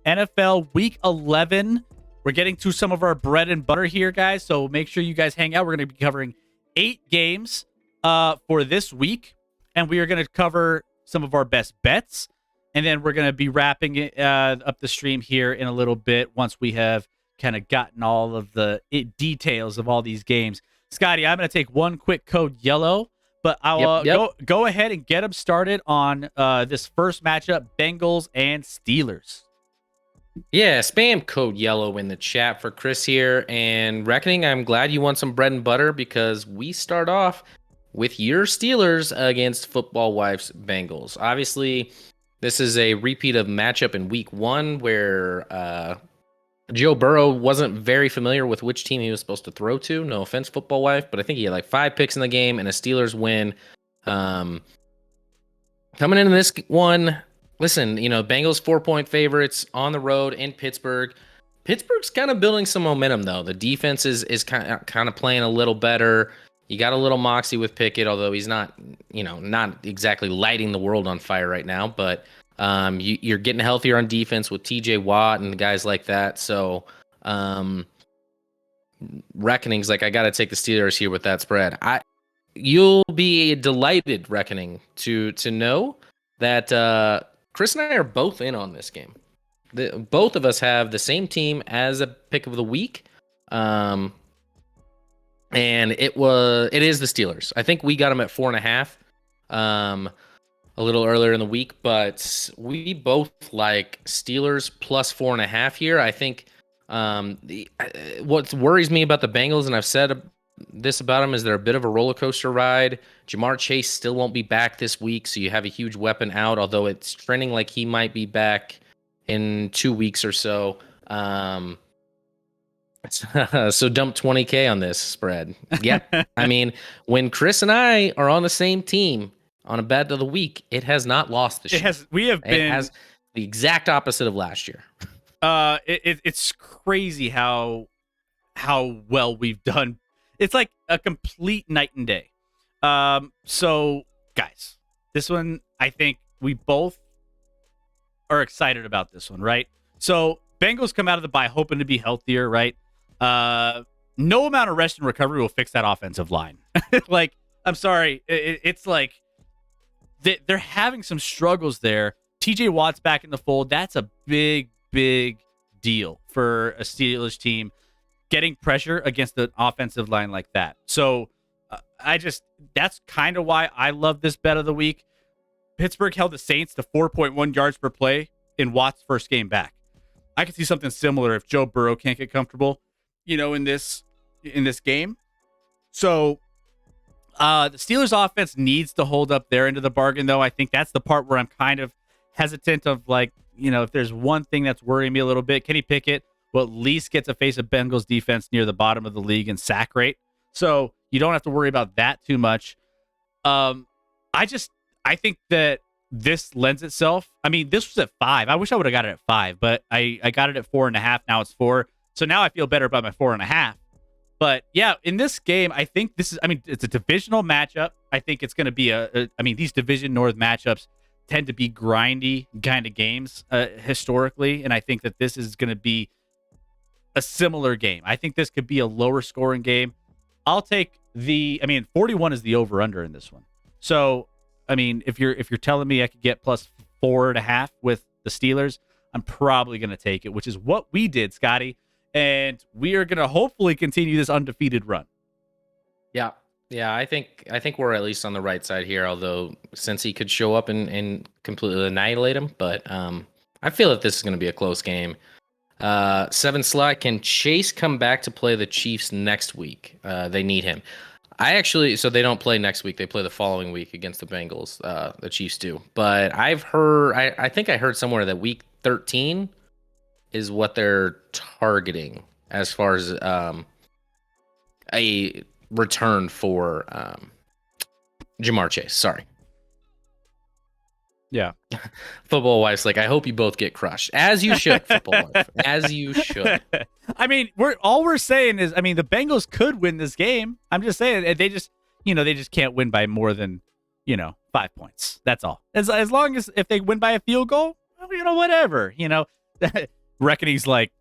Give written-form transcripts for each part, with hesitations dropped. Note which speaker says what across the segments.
Speaker 1: NFL Week 11. We're getting to some of our bread and butter here, guys. So make sure you guys hang out. We're going to be covering 8 games for this week, and we are going to cover some of our best bets. And then we're going to be wrapping it, up the stream here in a little bit once we have kind of gotten all of the details of all these games. Scotty, I'm going to take one quick code yellow, but I'll go ahead and get them started on this first matchup, Bengals and Steelers.
Speaker 2: Yeah, spam code yellow in the chat for Chris here. And Reckoning, I'm glad you want some bread and butter because we start off with your Steelers against Football Wife's Bengals. Obviously, this is a repeat of matchup in week 1 where Joe Burrow wasn't very familiar with which team he was supposed to throw to. No offense, Football Wife, but I think he had like 5 picks in the game and a Steelers win. Coming into this one, listen, Bengals 4-point favorites on the road in Pittsburgh. Pittsburgh's kind of building some momentum, though. The defense is kind of playing a little better. You got a little moxie with Pickett, although he's not exactly lighting the world on fire right now. But you're getting healthier on defense with T.J. Watt and guys like that. So Reckoning's like, I got to take the Steelers here with that spread. You'll be delighted, Reckoning, to know that Chris and I are both in on this game. Both of us have the same team as a pick of the week. And it is the Steelers. I think we got them at 4.5 a little earlier in the week, but we both like Steelers plus 4.5 here. I think what worries me about the Bengals, and I've said this about them, is they're a bit of a roller coaster ride. Jamar Chase still won't be back this week, so you have a huge weapon out, although it's trending like he might be back in 2 weeks or so. So dump 20K on this spread. Yep. I mean, when Chris and I are on the same team on a bet of the week, it has not lost this year. It has the exact opposite of last year.
Speaker 1: It's crazy how well we've done. It's like a complete night and day. So guys, this one, I think we both are excited about this one, right? So Bengals come out of the bye hoping to be healthier, right? No amount of rest and recovery will fix that offensive line. Like, I'm sorry. It's like they're having some struggles there. TJ Watt's back in the fold. That's a big, big deal for a Steelers team, getting pressure against an offensive line like that. So that's kind of why I love this bet of the week. Pittsburgh held the Saints to 4.1 yards per play in Watt's first game back. I could see something similar if Joe Burrow can't get comfortable, in this game. So the Steelers offense needs to hold up their end of the bargain, though. I think that's the part where I'm kind of hesitant of, like, if there's one thing that's worrying me a little bit, Kenny Pickett will at least get to face a Bengals defense near the bottom of the league in sack rate. So you don't have to worry about that too much. I think that this lends itself. I mean, this was at 5. I wish I would have got it at 5, but I got it at 4.5. Now it's 4. So now I feel better about my 4.5. But yeah, in this game, I think it's a divisional matchup. I think it's going to be these Division North matchups tend to be grindy kind of games historically. And I think that this is going to be a similar game. I think this could be a lower scoring game. I'll take 41 is the over under in this one. So, if you're telling me I could get plus 4.5 with the Steelers, I'm probably going to take it, which is what we did, Scotty. And we are going to hopefully continue this undefeated run.
Speaker 2: Yeah. I think we're at least on the right side here, although since he could show up and completely annihilate him. But I feel that this is going to be a close game. 7 slot. Can Chase come back to play the Chiefs next week? They need him. So they don't play next week. They play the following week against the Bengals. The Chiefs do. But I think I heard somewhere that week 13 is what they're targeting as far as a return for Jamar Chase. Sorry.
Speaker 1: Yeah.
Speaker 2: Football Wife's like, I hope you both get crushed. As you should, Football Wife. As you should.
Speaker 1: We're saying is, the Bengals could win this game. I'm just saying they just can't win by more than, 5 points. That's all. As long as if they win by a field goal, whatever. Reckoning's like,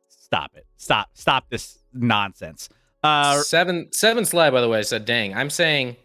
Speaker 1: stop it. Stop this nonsense.
Speaker 2: Seven Slab, by the way, said, dang, I'm saying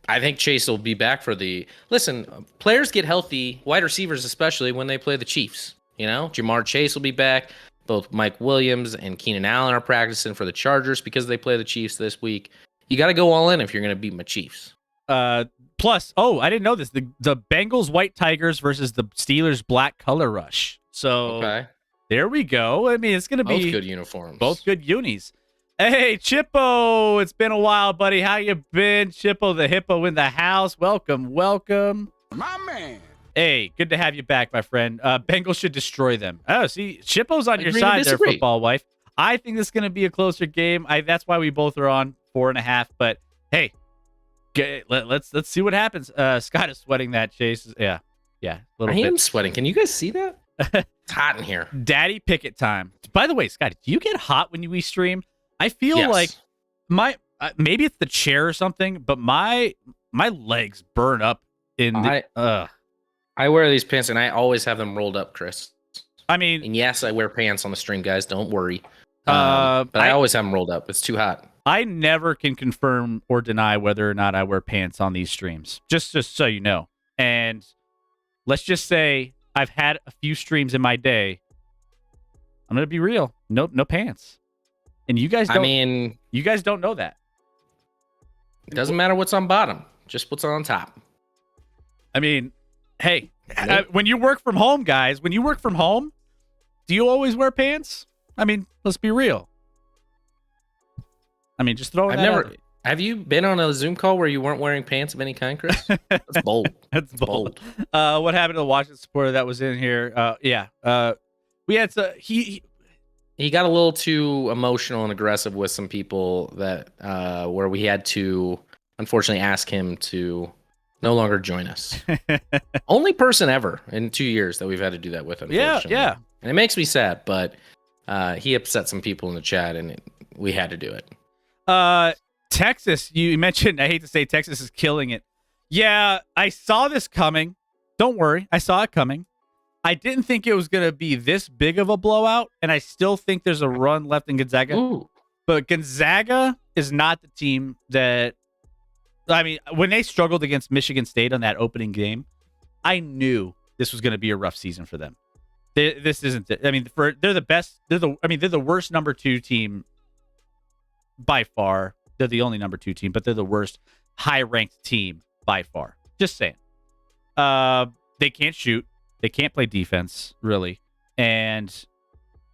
Speaker 2: I think Chase will be back for the... Listen, players get healthy, wide receivers especially, when they play the Chiefs. You know, Jamar Chase will be back. Both Mike Williams and Keenan Allen are practicing for the Chargers because they play the Chiefs this week. You got to go all in if you're going to beat my Chiefs.
Speaker 1: Plus, I didn't know this. The Bengals White Tigers versus the Steelers Black Color Rush. So there we go. I mean, it's going to be
Speaker 2: both good uniforms.
Speaker 1: Both good unis. Hey, Chippo, it's been a while, buddy. How you been? Chippo the Hippo in the house. Welcome.
Speaker 3: My man.
Speaker 1: Hey, good to have you back, my friend. Bengals should destroy them. Oh, see, Chippo's on your side there, football wife. I think this is going to be a closer game. That's why we both are on 4.5. But hey, let's see what happens. Scott is sweating that, Chase. Yeah, a little bit.
Speaker 2: I am sweating. Can you guys see that? It's hot in here.
Speaker 1: Daddy Pickett time. By the way, Scott, do you get hot when we stream? I feel like maybe it's the chair or something, but my legs burn up in the.
Speaker 2: I wear these pants and I always have them rolled up, Chris.
Speaker 1: I mean,
Speaker 2: and yes, I wear pants on the stream, guys. Don't worry. But I always have them rolled up. It's too hot.
Speaker 1: I never can confirm or deny whether or not I wear pants on these streams. Just so you know. And let's just say I've had a few streams in my day. I'm gonna be real. No pants. And you guys don't. You guys don't know that.
Speaker 2: It doesn't matter what's on bottom, just what's on top.
Speaker 1: I mean, hey, when you work from home, guys, do you always wear pants? I mean, let's be real. I mean, just throw it out.
Speaker 2: Have you been on a Zoom call where you weren't wearing pants of any kind, Chris? That's bold.
Speaker 1: That's bold. What happened to the Washington supporter that was in here? We had
Speaker 2: he got a little too emotional and aggressive with some people that where we had to unfortunately ask him to no longer join us. Only person ever in 2 years that we've had to do that with, unfortunately.
Speaker 1: Yeah.
Speaker 2: And it makes me sad, but he upset some people in the chat and we had to do it.
Speaker 1: Texas, you mentioned, I hate to say Texas is killing it. Yeah, I saw this coming. Don't worry, I saw it coming. I didn't think it was going to be this big of a blowout, and I still think there's a run left in Gonzaga.
Speaker 2: Ooh.
Speaker 1: But Gonzaga is not the team that... I mean, when they struggled against Michigan State on that opening game, I knew this was going to be a rough season for them. This isn't it. I mean, they're the best. They're the worst number 2 team by far. They're the only number 2 team, but they're the worst high-ranked team by far. Just saying. They can't shoot. They can't play defense, really. And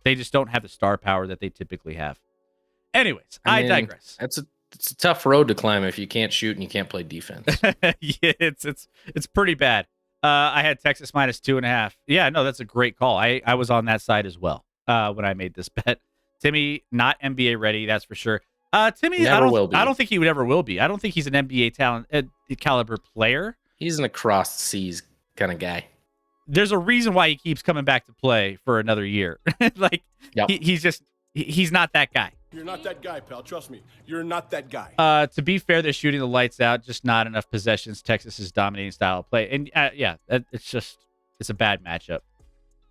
Speaker 1: they just don't have the star power that they typically have. Anyways, I digress.
Speaker 2: It's a tough road to climb if you can't shoot and you can't play defense.
Speaker 1: Yeah, it's pretty bad. I had Texas minus 2.5. Yeah, no, that's a great call. I was on that side as well when I made this bet. Timmy, not NBA ready, that's for sure. Timmy, I don't think he would ever will be. I don't think he's an NBA talent caliber player.
Speaker 2: He's an across the seas kind of guy.
Speaker 1: There's a reason why he keeps coming back to play for another year. He's not that guy.
Speaker 3: You're not that guy, pal. Trust me. You're not that guy.
Speaker 1: To be fair, they're shooting the lights out, just not enough possessions. Texas is dominating style of play. And it's a bad matchup.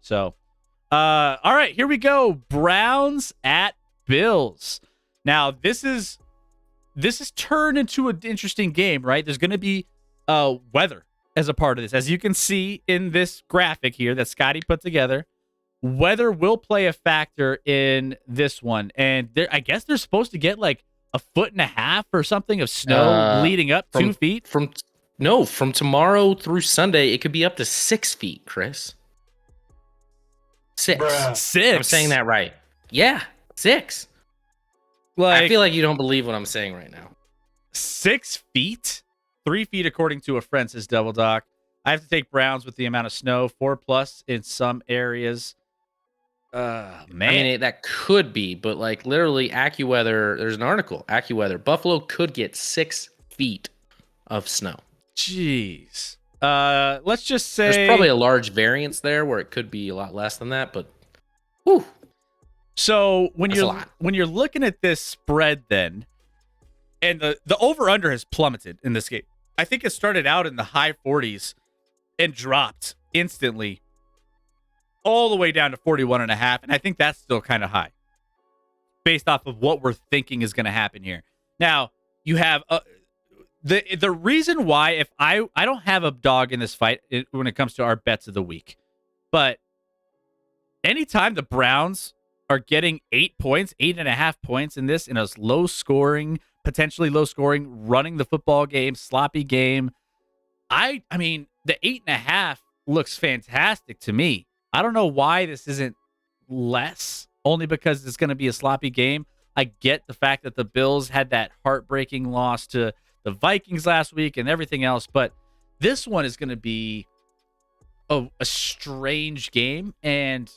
Speaker 1: So, all right, here we go. Browns at Bills. Now, this is turned into an interesting game, right? There's going to be weather as a part of this. As you can see in this graphic here that Scotty put together, weather will play a factor in this one. And I guess they're supposed to get like 1.5 feet or something of snow leading up 2 feet.
Speaker 2: From tomorrow through Sunday, it could be up to 6 feet, Chris. 6.
Speaker 3: Bruh.
Speaker 1: 6.
Speaker 2: I'm saying that right. Yeah, 6. I feel like you don't believe what I'm saying right now.
Speaker 1: 6 feet? 3 feet according to a friend, says Double Doc. I have to take Browns with the amount of snow, 4+ in some areas. Man.
Speaker 2: I mean, that could be, but like literally AccuWeather, there's an article, AccuWeather, Buffalo could get 6 feet of snow.
Speaker 1: Jeez. Let's just say
Speaker 2: there's probably a large variance there where it could be a lot less than that, but whew.
Speaker 1: So when you're looking at this spread then, and the over-under has plummeted in this game. I think it started out in the high 40s and dropped instantly all the way down to 41.5, and I think that's still kind of high based off of what we're thinking is going to happen here. Now, you have the reason why, if I don't have a dog in this fight when it comes to our bets of the week, but anytime the Browns are getting 8 points, 8.5 points in this, in a potentially low scoring, running the football game, sloppy game, I mean, the 8.5 looks fantastic to me. I don't know why this isn't less, only because it's going to be a sloppy game. I get the fact that the Bills had that heartbreaking loss to the Vikings last week and everything else, but this one is going to be a strange game. And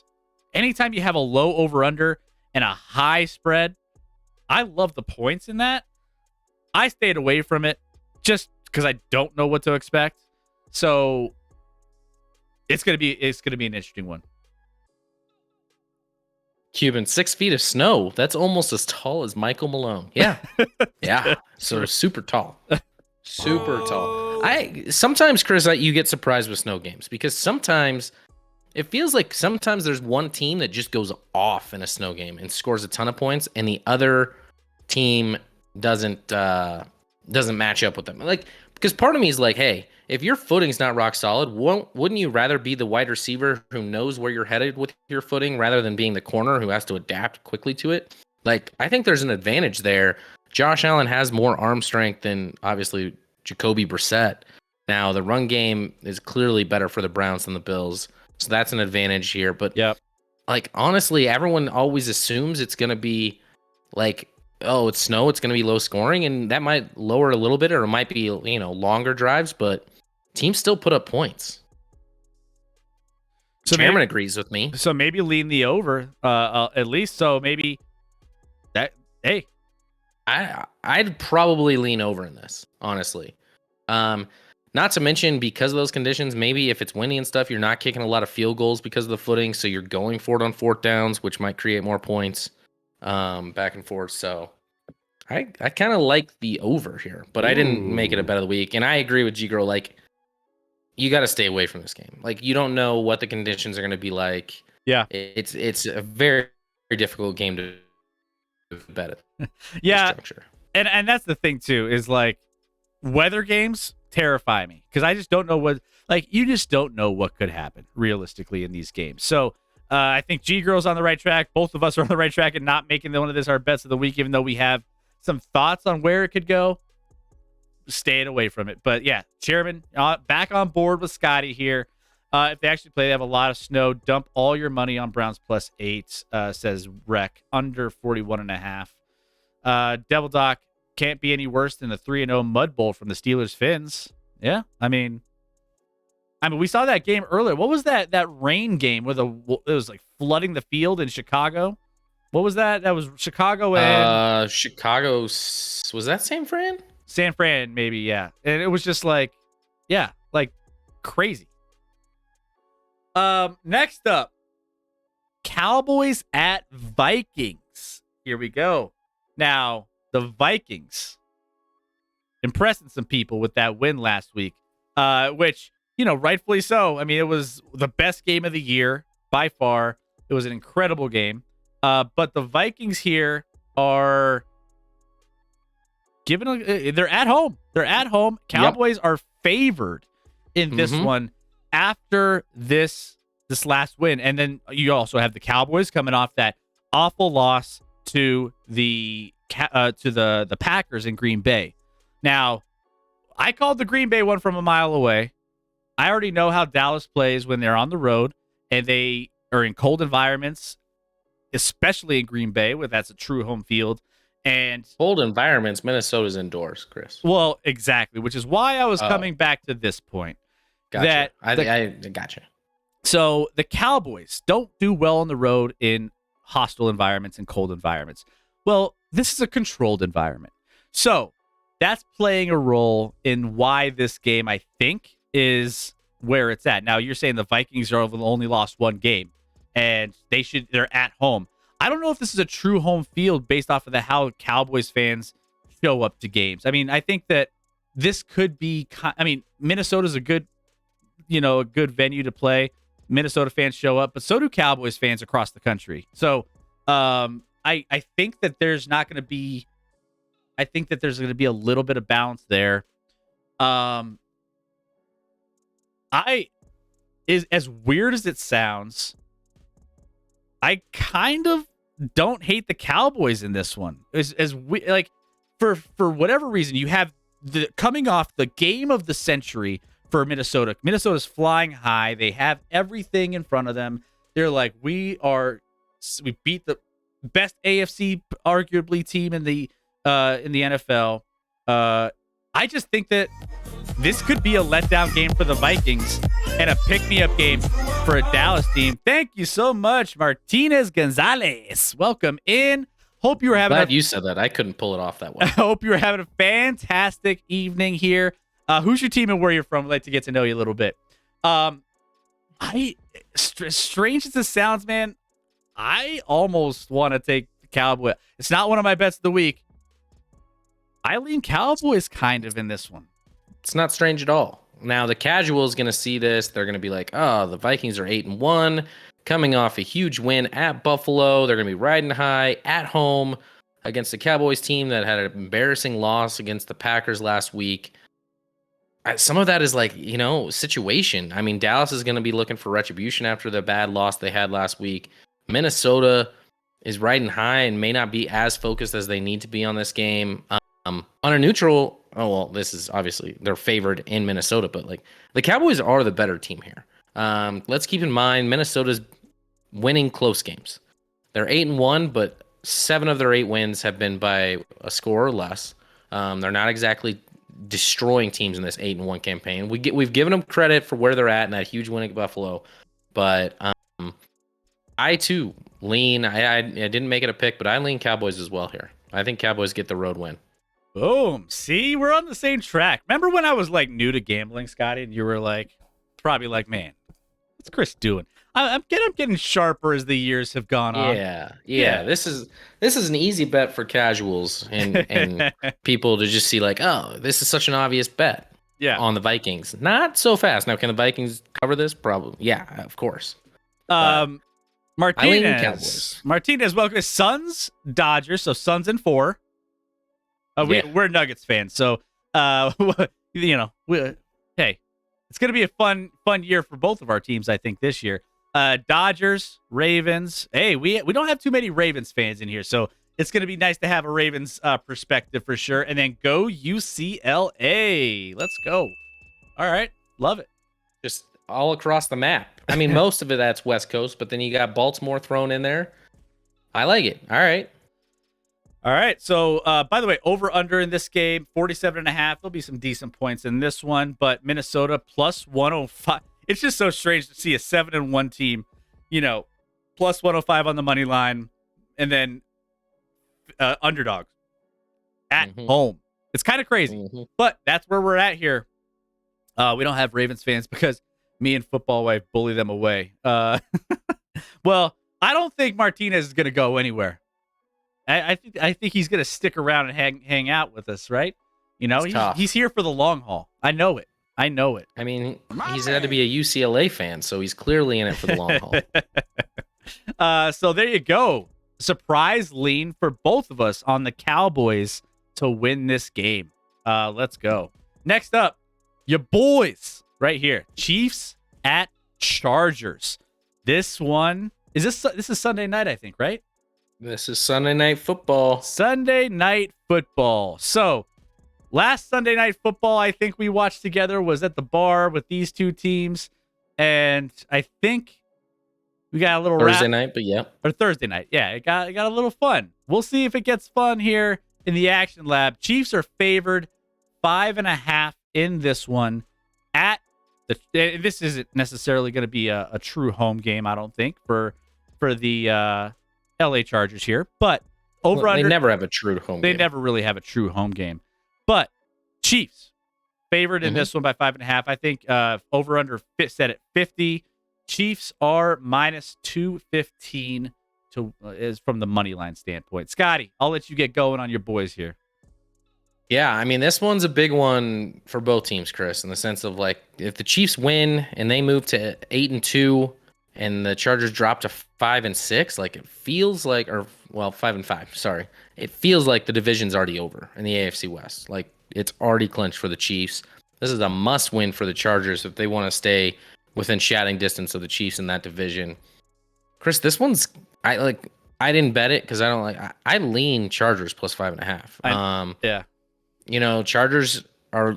Speaker 1: anytime you have a low over-under and a high spread, I love the points in that. I stayed away from it just because I don't know what to expect. So it's gonna be an interesting one.
Speaker 2: Cuban, 6 feet of snow. That's almost as tall as Michael Malone. Yeah. Yeah. So super tall. Super tall. Sometimes, Chris, you get surprised with snow games because sometimes it feels like sometimes there's one team that just goes off in a snow game and scores a ton of points, and the other team doesn't match up with them. Like, because part of me is like, hey, if your footing's not rock solid, wouldn't you rather be the wide receiver who knows where you're headed with your footing rather than being the corner who has to adapt quickly to it? Like, I think there's an advantage there. Josh Allen has more arm strength than, obviously, Jacoby Brissett. Now, the run game is clearly better for the Browns than the Bills, so that's an advantage here. But, like, honestly, everyone always assumes it's going to be, like, oh, it's snow, it's going to be low scoring, and that might lower a little bit, or it might be, longer drives, but teams still put up points. So Chairman agrees with me.
Speaker 1: So maybe lean the over, at least. So maybe that, hey.
Speaker 2: I'd probably lean over in this, honestly. Not to mention, because of those conditions, maybe if it's windy and stuff, you're not kicking a lot of field goals because of the footing, so you're going for it on fourth downs, which might create more points back and forth. So I kind of like the over here, but I didn't make it a bet of the week. And I agree with G-Girl, like, you got to stay away from this game. Like, you don't know what the conditions are going to be like.
Speaker 1: Yeah.
Speaker 2: It's a very, very difficult game to bet it.
Speaker 1: Yeah. And that's the thing too, is like, weather games terrify me because I just don't know you just don't know what could happen realistically in these games. So I think G-Girl's on the right track. Both of us are on the right track and not making one of this our bets of the week, even though we have some thoughts on where it could go. Staying away from it. But yeah, Chairman, back on board with Scotty here. If they actually play, they have a lot of snow. Dump all your money on Browns +8, says Rec, under 41.5. Devil Doc, can't be any worse than the 3-0 Mud Bowl from the Steelers Fins. Yeah, I mean, we saw that game earlier. What was that rain game where it was like flooding the field in Chicago? What was that? That was Chicago and
Speaker 2: Chicago. Was that San Fran?
Speaker 1: San Fran, maybe, yeah. And it was just like, yeah, like crazy. Next up, Cowboys at Vikings. Here we go. Now, the Vikings impressing some people with that win last week, which, rightfully so. I mean, it was the best game of the year by far. It was an incredible game. But the Vikings here are they're at home. They're at home. Cowboys are favored in this one after this last win. And then you also have the Cowboys coming off that awful loss to the Packers in Green Bay. Now, I called the Green Bay one from a mile away. I already know how Dallas plays when they're on the road and they are in cold environments, especially in Green Bay, where that's a true home field. And
Speaker 2: cold environments, Minnesota's indoors, Chris.
Speaker 1: Well, exactly, which is why I was coming back to this point.
Speaker 2: Gotcha. I gotcha.
Speaker 1: So the Cowboys don't do well on the road in hostile environments and cold environments. Well, this is a controlled environment. So that's playing a role in why this game, I think, is where it's at. Now, you're saying the Vikings are only lost one game, and they're at home. I don't know if this is a true home field based off of how Cowboys fans show up to games. I mean, I think that this could be, Minnesota's a good venue to play. Minnesota fans show up, but so do Cowboys fans across the country. So I think that there's not going to be. I think that there's going to be a little bit of balance there. Is as weird as it sounds, I kind of don't hate the Cowboys in this one. For whatever reason, you have coming off the game of the century for Minnesota. Minnesota's flying high. They have everything in front of them. They're like, we beat the best AFC arguably team in the NFL. I just think that this could be a letdown game for the Vikings and a pick-me-up game for a Dallas team. Thank you so much, Martinez Gonzalez. Welcome in. Hope you were having.
Speaker 2: Glad you said that. I couldn't pull it off that way.
Speaker 1: I hope you were having a fantastic evening here. Who's your team and where you're from? I'd like to get to know you a little bit. Strange as it sounds, man, I almost want to take the Cowboys. It's not one of my bets of the week. I lean Cowboys kind of in this one.
Speaker 2: It's not strange at all. Now, the casual is going to see this. They're going to be like, oh, the Vikings are 8-1, coming off a huge win at Buffalo. They're going to be riding high at home against the Cowboys team that had an embarrassing loss against the Packers last week. Some of that is like, situation. I mean, Dallas is going to be looking for retribution after the bad loss they had last week. Minnesota is riding high and may not be as focused as they need to be on this game. On a neutral, this is obviously they're favored in Minnesota, but like the Cowboys are the better team here. Let's keep in mind Minnesota's winning close games. They're 8-1, but 7 of their 8 wins have been by a score or less. They're not exactly destroying teams in this 8-1 campaign. We've given them credit for where they're at in that huge win at Buffalo, but I too lean. I didn't make it a pick, but I lean Cowboys as well here. I think Cowboys get the road win.
Speaker 1: Boom. See, we're on the same track. Remember when I was like new to gambling, Scotty, and you were like, probably like, man, what's Chris doing? I'm getting sharper as the years have gone on.
Speaker 2: Yeah. This is an easy bet for casuals and people to just see like, oh, this is such an obvious bet.
Speaker 1: Yeah.
Speaker 2: On the Vikings. Not so fast. Now, can the Vikings cover this? Probably. Yeah, of course.
Speaker 1: Martinez, welcome. Suns, Dodgers. So Suns in 4. We're Nuggets fans, so hey, it's gonna be a fun year for both of our teams. I think this year, Dodgers, Ravens. Hey, we don't have too many Ravens fans in here, so it's gonna be nice to have a Ravens perspective for sure. And then go UCLA. Let's go. All right, love it.
Speaker 2: Just all across the map. I mean, most of it that's West Coast, but then you got Baltimore thrown in there. I like it.
Speaker 1: All right. So, by the way, over under in this game, 47.5. There'll be some decent points in this one, but Minnesota plus 105. It's just so strange to see a 7-1 team, plus 105 on the money line, and then underdogs at home. It's kind of crazy, but that's where we're at here. We don't have Ravens fans because me and Football Wife bully them away. Well, I don't think Martinez is going to go anywhere. I think he's gonna stick around and hang out with us, right? He's here for the long haul. I know it. I mean,
Speaker 2: he's had to be a UCLA fan, so he's clearly in it for the long
Speaker 1: haul. So there you go. Surprise lean for both of us on the Cowboys to win this game. Let's go. Next up, your boys right here, Chiefs at Chargers. This one this is Sunday night, I think, right?
Speaker 2: This is Sunday Night Football.
Speaker 1: Sunday Night Football. So, last Sunday Night Football I think we watched together was at the bar with these two teams. And I think we got a little
Speaker 2: Thursday night, but yeah.
Speaker 1: Or Thursday night. Yeah, it got a little fun. We'll see if it gets fun here in the Action Lab. Chiefs are favored 5.5 in this one. This isn't necessarily going to be a true home game, I don't think, for the LA Chargers here, but
Speaker 2: they never have a true home game.
Speaker 1: They never really have a true home game. But Chiefs favored in this one by 5.5. I think over under set at 50. Chiefs are minus 215 is from the money line standpoint. Scotty, I'll let you get going on your boys here.
Speaker 2: Yeah, I mean, this one's a big one for both teams, Chris, in the sense of like if the Chiefs win and they move to 8-2, and the Chargers dropped to 5-6. Like it feels like, 5-5. Sorry, it feels like the division's already over in the AFC West. Like it's already clinched for the Chiefs. This is a must-win for the Chargers if they want to stay within shouting distance of the Chiefs in that division. Chris, this one's I didn't bet it because I don't I lean Chargers plus 5.5.
Speaker 1: Yeah.
Speaker 2: Chargers are.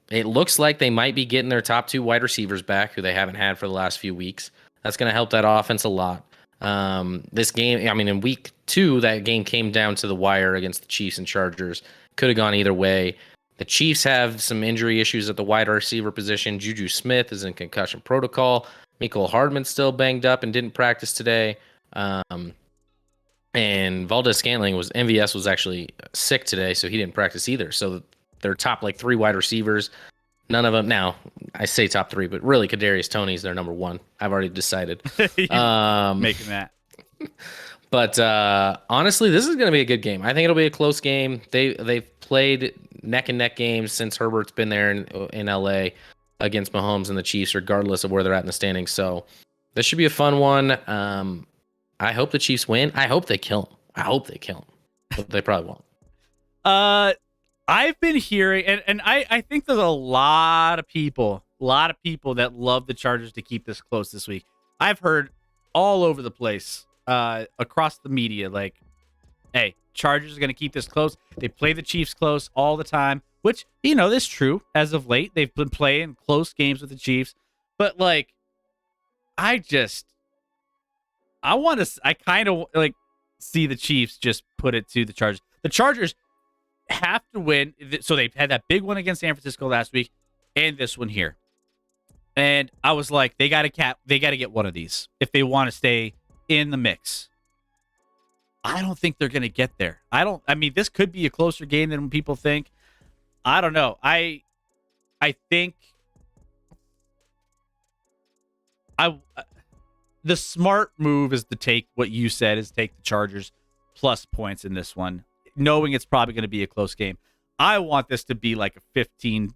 Speaker 2: It looks like they might be getting their top 2 wide receivers back, who they haven't had for the last few weeks. That's going to help that offense a lot. This game, I mean, in week 2, that game came down to the wire against the Chiefs and Chargers. Could have gone either way. The Chiefs have some injury issues at the wide receiver position. Juju Smith is in concussion protocol. Mecole Hardman's still banged up and didn't practice today. And Valdez-Scantling MVS was actually sick today, so he didn't practice either. So their top 3 wide receivers, none of them. Now I say top 3, but really Kadarius Toney is their number 1. I've already decided.
Speaker 1: Making that.
Speaker 2: But honestly, this is going to be a good game. I think it'll be a close game. They've played neck and neck games since Herbert's been there in LA against Mahomes and the Chiefs, regardless of where they're at in the standings. So this should be a fun one. I hope the Chiefs win. I hope they kill them. But they probably won't.
Speaker 1: I've been hearing, and I think there's a lot of people that love the Chargers to keep this close this week. I've heard all over the place, across the media, like, hey, Chargers are going to keep this close. They play the Chiefs close all the time, which, is true as of late. They've been playing close games with the Chiefs. But, I kind of, see the Chiefs just put it to the Chargers. The Chargers have to win. So they've had that big one against San Francisco last week and this one here. And I was like, they got to get one of these if they want to stay in the mix. I don't think they're going to get there. This could be a closer game than people think. I don't know. I think the smart move is to take what you said, is take the Chargers plus points in this one, knowing it's probably going to be a close game. I want this to be like a 15,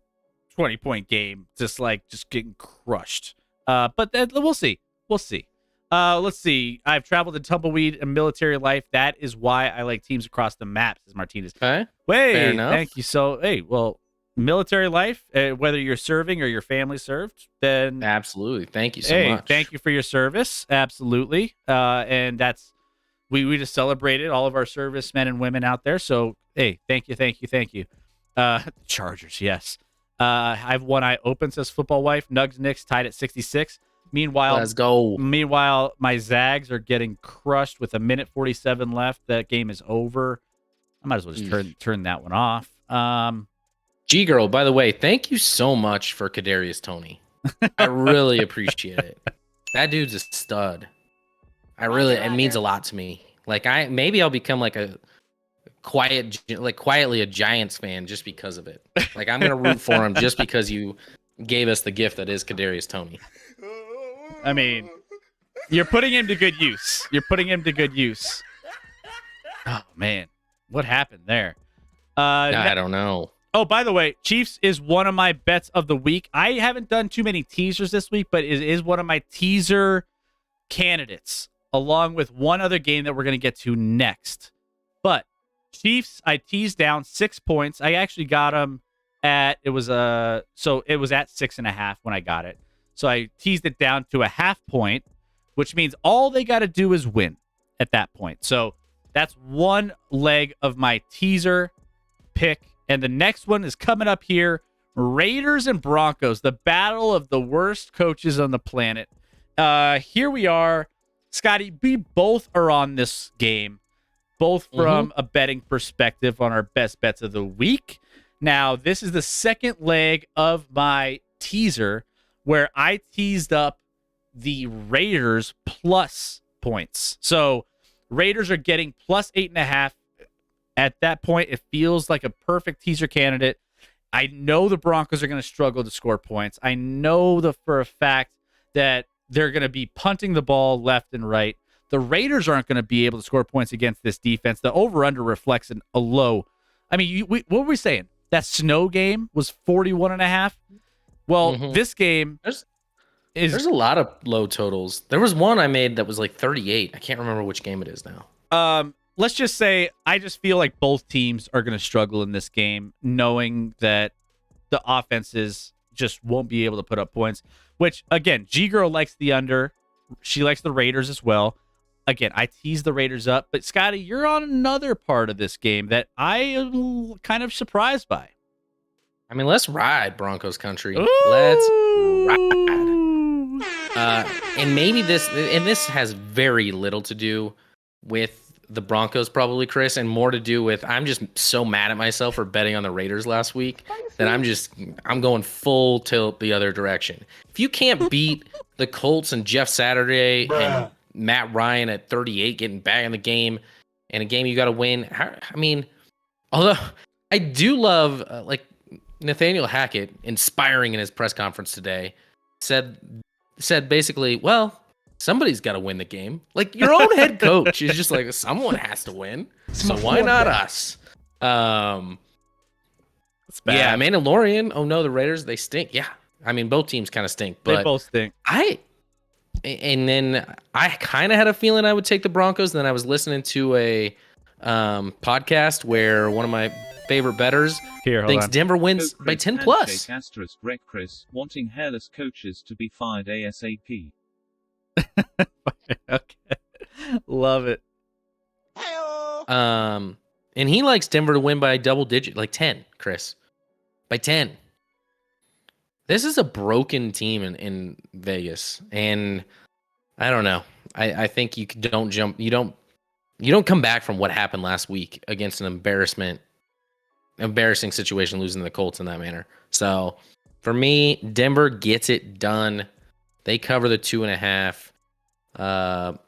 Speaker 1: 20-point game, just getting crushed. But we'll see. Let's see. I've traveled in tumbleweed and military life. That is why I like teams across the map, says Martinez.
Speaker 2: Okay.
Speaker 1: Wait, thank you. So, military life, whether you're serving or your family served, then
Speaker 2: absolutely. Thank you so much.
Speaker 1: Thank you for your service. Absolutely. And that's, we just celebrated all of our servicemen and women out there. So, hey, thank you. Chargers, yes. I have one eye open, says Football Wife. Nugs Knicks tied at 66.
Speaker 2: Let's go.
Speaker 1: Meanwhile, my Zags are getting crushed with 1:47 left. That game is over. I might as well just turn that one off.
Speaker 2: G Girl, by the way, thank you so much for Kadarius Toney. I really appreciate it. That dude's a stud. It means a lot to me. Maybe I'll become quietly a Giants fan just because of it. I'm gonna root for him just because you gave us the gift that is Kadarius Toney.
Speaker 1: I mean, you're putting him to good use. Oh man, what happened there?
Speaker 2: I don't know.
Speaker 1: Oh, by the way, Chiefs is one of my bets of the week. I haven't done too many teasers this week, but it is one of my teaser candidates, along with one other game that we're going to get to next. But Chiefs, I teased down 6 points. I actually got them at, it was at 6.5 when I got it. So I teased it down to a half point, which means all they got to do is win at that point. So that's one leg of my teaser pick. And the next one is coming up here. Raiders and Broncos, the battle of the worst coaches on the planet. Here we are. Scotty, we both are on this game, both from a betting perspective on our best bets of the week. Now, this is the second leg of my teaser where I teased up the Raiders plus points. So Raiders are getting plus 8.5. At that point, it feels like a perfect teaser candidate. I know the Broncos are going to struggle to score points. I know for a fact that they're going to be punting the ball left and right. The Raiders aren't going to be able to score points against this defense. The over-under reflects a low. I mean, what were we saying? That snow game was 41.5. Well, this game,
Speaker 2: There's a lot of low totals. There was one I made that was like 38. I can't remember which game it is now.
Speaker 1: Let's just say I just feel like both teams are going to struggle in this game, knowing that the offenses just won't be able to put up points, which, again, G-Girl likes the under. She likes the Raiders as well. Again, I tease the Raiders up, but Scotty, you're on another part of this game that I am kind of surprised by.
Speaker 2: I mean, let's ride Broncos country.
Speaker 1: Ooh.
Speaker 2: Let's ride. And maybe this has very little to do with the Broncos, probably, Chris, and more to do with I'm just so mad at myself for betting on the Raiders last week that I'm going full tilt the other direction. If you can't beat the Colts and Jeff Saturday and Matt Ryan at 38 getting back in the game, and a game you got to win, I mean, although I do love like Nathaniel Hackett, inspiring in his press conference today, said basically, well, somebody's got to win the game. Like, your own head coach is just like, someone has to win, so why not us? Yeah, Mandalorian. Oh no, the Raiders, they stink. Yeah, I mean, both teams kind of stink, but
Speaker 1: they both stink.
Speaker 2: And then I kind of had a feeling I would take the Broncos. And then I was listening to a podcast where one of my favorite bettors thinks Denver wins by 10 plus.
Speaker 4: Rec Chris wanting hairless coaches to be fired ASAP.
Speaker 1: Okay. Love it.
Speaker 2: And he likes Denver to win by double digit, like 10, Chris. By 10. This is a broken team in Vegas. And I don't know. I think you don't come back from what happened last week against an embarrassing situation, losing to the Colts in that manner. So for me, Denver gets it done. They cover the 2.5.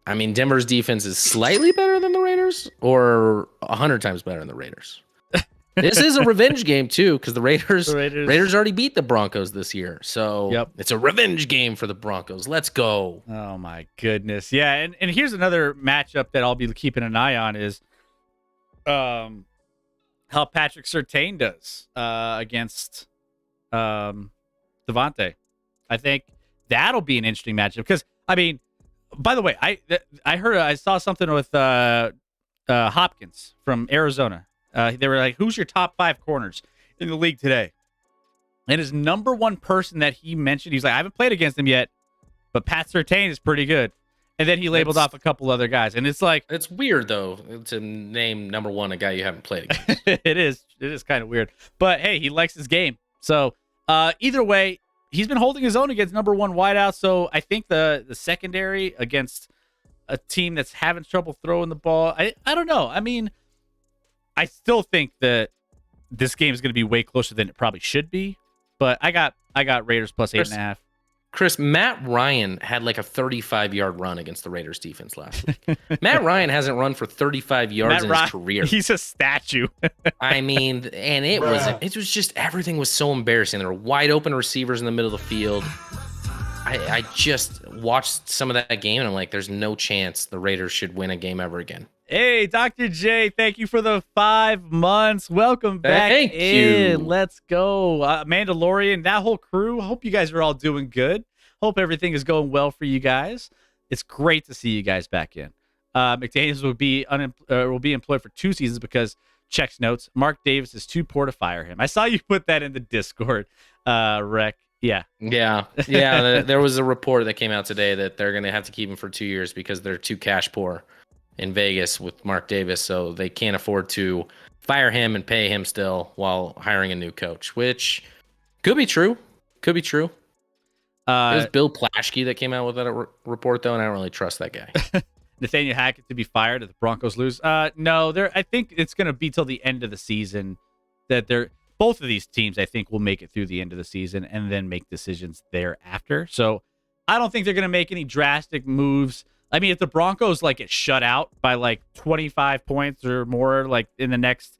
Speaker 2: I mean, Denver's defense is slightly better than the Raiders, or 100 times better than the Raiders. This is a revenge game too, because the Raiders already beat the Broncos this year. So It's a revenge game for the Broncos. Let's go.
Speaker 1: Oh my goodness. Yeah, and here's another matchup that I'll be keeping an eye on is how Patrick Surtain does against Devontae. I think that'll be an interesting matchup because, I mean, by the way, I saw something with Hopkins from Arizona. They were like, who's your top 5 corners in the league today? And his number one person that he mentioned, he's like, I haven't played against him yet, but Pat Surtain is pretty good. And then he labeled off a couple other guys. And it's like,
Speaker 2: it's weird, though, to name number one a guy you haven't played against.
Speaker 1: It is kind of weird. But hey, he likes his game. So either way, he's been holding his own against number one wideout. So I think the secondary against a team that's having trouble throwing the ball, I don't know. I mean, I still think that this game is going to be way closer than it probably should be. But I got Raiders plus 8.5.
Speaker 2: Chris, Matt Ryan had like a 35-yard run against the Raiders defense last week. Matt Ryan hasn't run for 35 yards his career.
Speaker 1: He's a statue.
Speaker 2: I mean, and it was just, everything was so embarrassing. There were wide open receivers in the middle of the field. I just watched some of that game and I'm like, there's no chance the Raiders should win a game ever again.
Speaker 1: Hey, Dr. J, thank you for the 5 months. Welcome back in. Let's go. Mandalorian, that whole crew, hope you guys are all doing good. Hope everything is going well for you guys. It's great to see you guys back in. McDaniels will be employed for 2 seasons because, checks notes, Mark Davis is too poor to fire him. I saw you put that in the Discord, Rec. Yeah. There was a report that came out today that they're going to have to keep him for 2 years because they're too cash poor in Vegas with Mark Davis, so they can't afford to fire him and pay him still while hiring a new coach, which could be true. It was Bill Plaschke that came out with that report, though, and I don't really trust that guy. Nathaniel Hackett to be fired if the Broncos lose. No, I think it's going to be till the end of the season that both of these teams, I think, will make it through the end of the season and then make decisions thereafter. So I don't think they're going to make any drastic moves. I mean, if the Broncos get shut out by 25 points or more in the next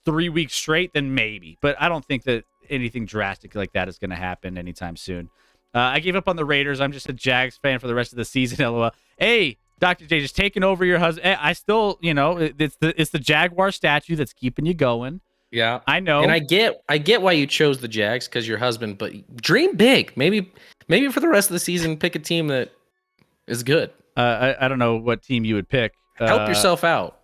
Speaker 1: 3 weeks straight, then maybe. But I don't think that anything drastic like that is going to happen anytime soon. I gave up on the Raiders. I'm just a Jags fan for the rest of the season. LOL. Hey, Dr. J, just taking over your husband. I still, it's the Jaguar statue that's keeping you going.
Speaker 2: Yeah,
Speaker 1: I know.
Speaker 2: and I get why you chose the Jags because your husband, but dream big. Maybe for the rest of the season, pick a team that is good.
Speaker 1: I don't know what team you would pick.
Speaker 2: Help yourself out.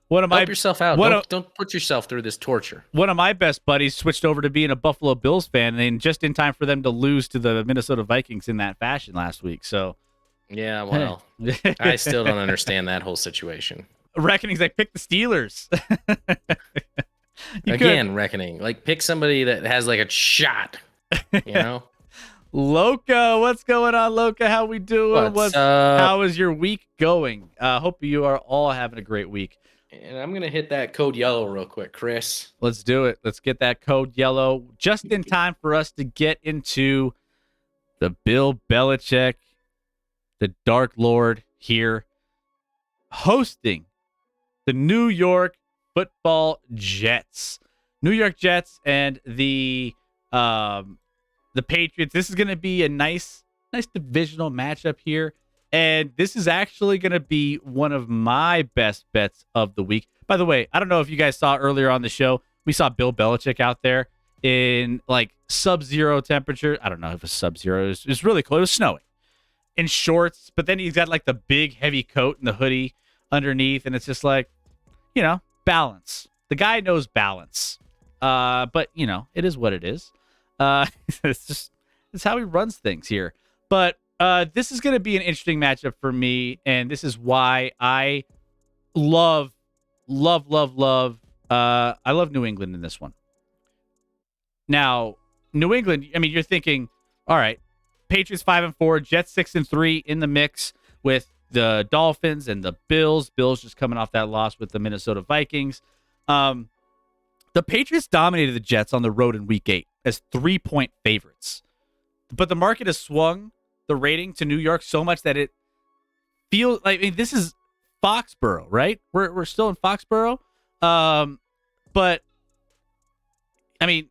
Speaker 2: Help yourself out. Don't put yourself through this torture.
Speaker 1: One of my best buddies switched over to being a Buffalo Bills fan, and just in time for them to lose to the Minnesota Vikings in that fashion last week. So,
Speaker 2: yeah, well, I still don't understand that whole situation.
Speaker 1: Reckoning's like, pick the Steelers.
Speaker 2: Reckoning. Like, pick somebody that has like a shot, you know?
Speaker 1: Loca, what's going on, Loca? How we doing? How is your week going? Hope you are all having a great week.
Speaker 2: And I'm going to hit that code yellow real quick, Chris.
Speaker 1: Let's do it. Let's get that code yellow just in time for us to get into the Bill Belichick, the Dark Lord here, hosting the New York Football Jets. New York Jets and the Patriots. This is going to be a nice divisional matchup here. And this is actually going to be one of my best bets of the week. By the way, I don't know if you guys saw earlier on the show, we saw Bill Belichick out there in like sub-zero temperature. I don't know if it was sub-zero. It was really cold. It was snowing. In shorts, but then he's got like the big heavy coat and the hoodie underneath. And it's just like, balance. The guy knows balance. But, it is what it is. It's how he runs things here. But this is going to be an interesting matchup for me, and this is why I love I love New England in this one. Now, New England, you're thinking, all right, Patriots 5-4, Jets 6-3 in the mix with the Dolphins and the Bills. Bills just coming off that loss with the Minnesota Vikings. The Patriots dominated the Jets on the road in Week 8 as 3-point favorites, but the market has swung the rating to New York so much that it feels like, this is Foxborough, right? We're still in Foxborough. But I'm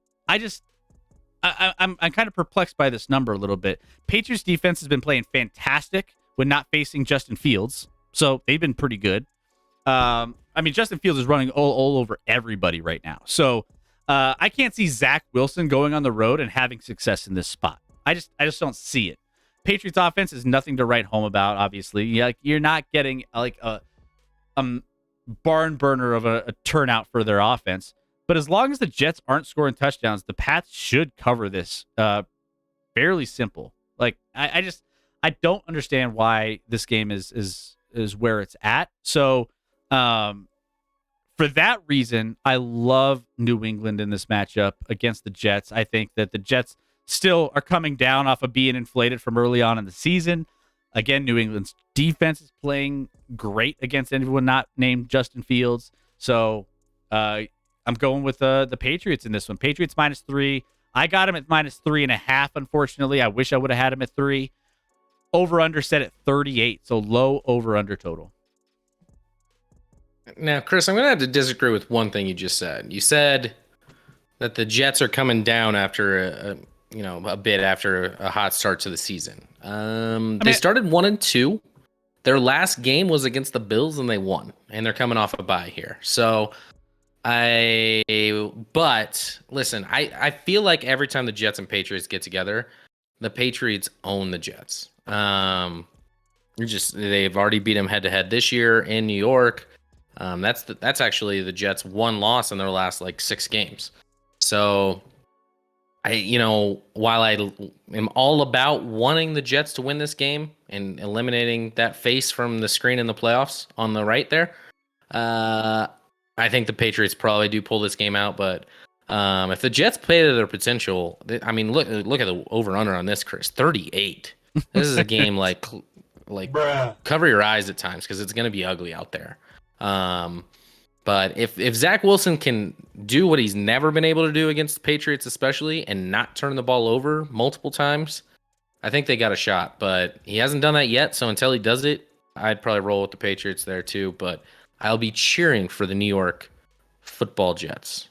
Speaker 1: kind of perplexed by this number a little bit. Patriots defense has been playing fantastic when not facing Justin Fields. So they've been pretty good. Justin Fields is running all over everybody right now. So I can't see Zach Wilson going on the road and having success in this spot. I just don't see it. Patriots offense is nothing to write home about, obviously. You're not getting like a barn burner of a turnout for their offense. But as long as the Jets aren't scoring touchdowns, the Pats should cover this. Fairly simple. Like I don't understand why this game is where it's at. So for that reason, I love New England in this matchup against the Jets. I think that the Jets still are coming down off of being inflated from early on in the season. Again, New England's defense is playing great against anyone not named Justin Fields. So I'm going with the Patriots in this one. Patriots -3. I got him at -3.5, unfortunately. I wish I would have had him at 3. Over-under set at 38, so low over-under total.
Speaker 2: Now, Chris, I'm going to have to disagree with one thing you just said. You said that the Jets are coming down after a bit after a hot start to the season. They started 1-2. Their last game was against the Bills and they won, and they're coming off a bye here. So but listen, I feel like every time the Jets and Patriots get together, the Patriots own the Jets. They've already beat them head to head this year in New York. That's actually the Jets' one loss in their last 6 games. So while I am all about wanting the Jets to win this game and eliminating that face from the screen in the playoffs on the right there, I think the Patriots probably do pull this game out. But if the Jets play to their potential, look at the over/under on this, Chris. 38. This is a game like cover your eyes at times because it's going to be ugly out there. But if Zach Wilson can do what he's never been able to do against the Patriots, especially, and not turn the ball over multiple times, I think they got a shot. But he hasn't done that yet, so until he does it, I'd probably roll with the Patriots there too. But I'll be cheering for the New York Football Jets.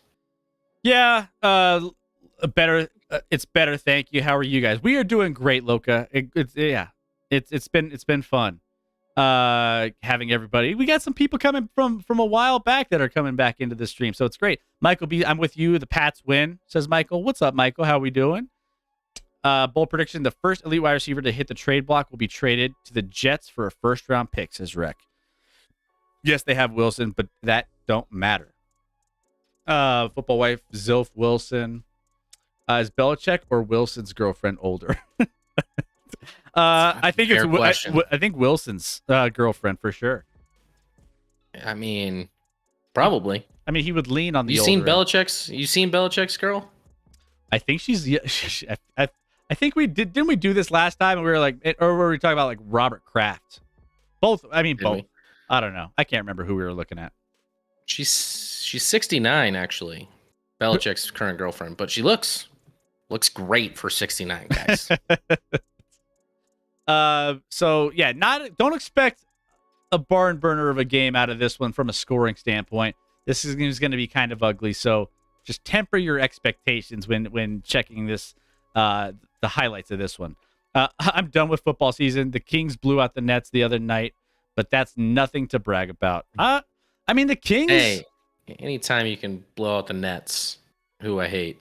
Speaker 2: Yeah,
Speaker 1: better. It's better. Thank you. How are you guys? We are doing great, Loca. It's been fun. having everybody. We got some people coming from a while back that are coming back into the stream, so it's great. Michael B, I'm with you. The Pats win, says Michael. What's up, Michael? How we doing? Bold prediction: the first elite wide receiver to hit the trade block will be traded to the Jets for a first-round pick, says Rec. Yes, they have Wilson, but that don't matter. Football wife Zilph Wilson. Is Belichick or Wilson's girlfriend older? I think I think Wilson's girlfriend for sure.
Speaker 2: I mean, probably.
Speaker 1: I mean, he would lean on the.
Speaker 2: You seen Belichick's girl?
Speaker 1: I think she's. I think we did. Didn't we do this last time? And we were like, or were we talking about like Robert Kraft? Both. I mean, both. I don't know. I can't remember who we were looking at.
Speaker 2: She's 69 actually. Belichick's current girlfriend, but she looks great for 69, guys.
Speaker 1: So yeah, don't expect a barn burner of a game out of this one from a scoring standpoint. This is going to be kind of ugly. So just temper your expectations when checking this, the highlights of this one. I'm done with football season. The Kings blew out the Nets the other night, but that's nothing to brag about. I mean, the Kings.
Speaker 2: Hey, anytime you can blow out the Nets, who I hate,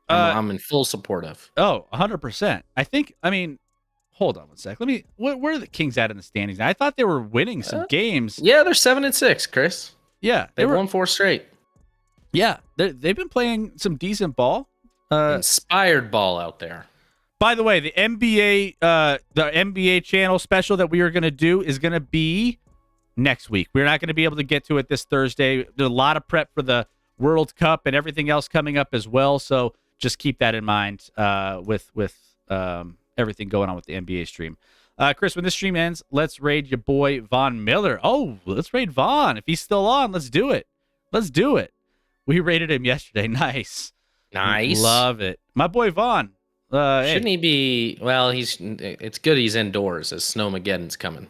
Speaker 2: I'm in full support of.
Speaker 1: Oh, 100%. I mean, hold on one sec. Where are the Kings at in the standings now? I thought they were winning some games.
Speaker 2: Yeah, they're 7-6, Chris.
Speaker 1: Yeah.
Speaker 2: They've won 4 straight.
Speaker 1: Yeah, they've been playing some decent ball.
Speaker 2: Inspired ball out there.
Speaker 1: By the way, the NBA channel special that we are going to do is going to be next week. We're not going to be able to get to it this Thursday. There's a lot of prep for the World Cup and everything else coming up as well. So just keep that in mind with everything going on with the NBA stream. Chris, when this stream ends, let's raid your boy Von Miller. Oh, let's raid Von. If he's still on, let's do it. We raided him yesterday. Nice. Love it. My boy Von.
Speaker 2: Shouldn't he be? Well, it's good he's indoors as Snowmageddon's coming.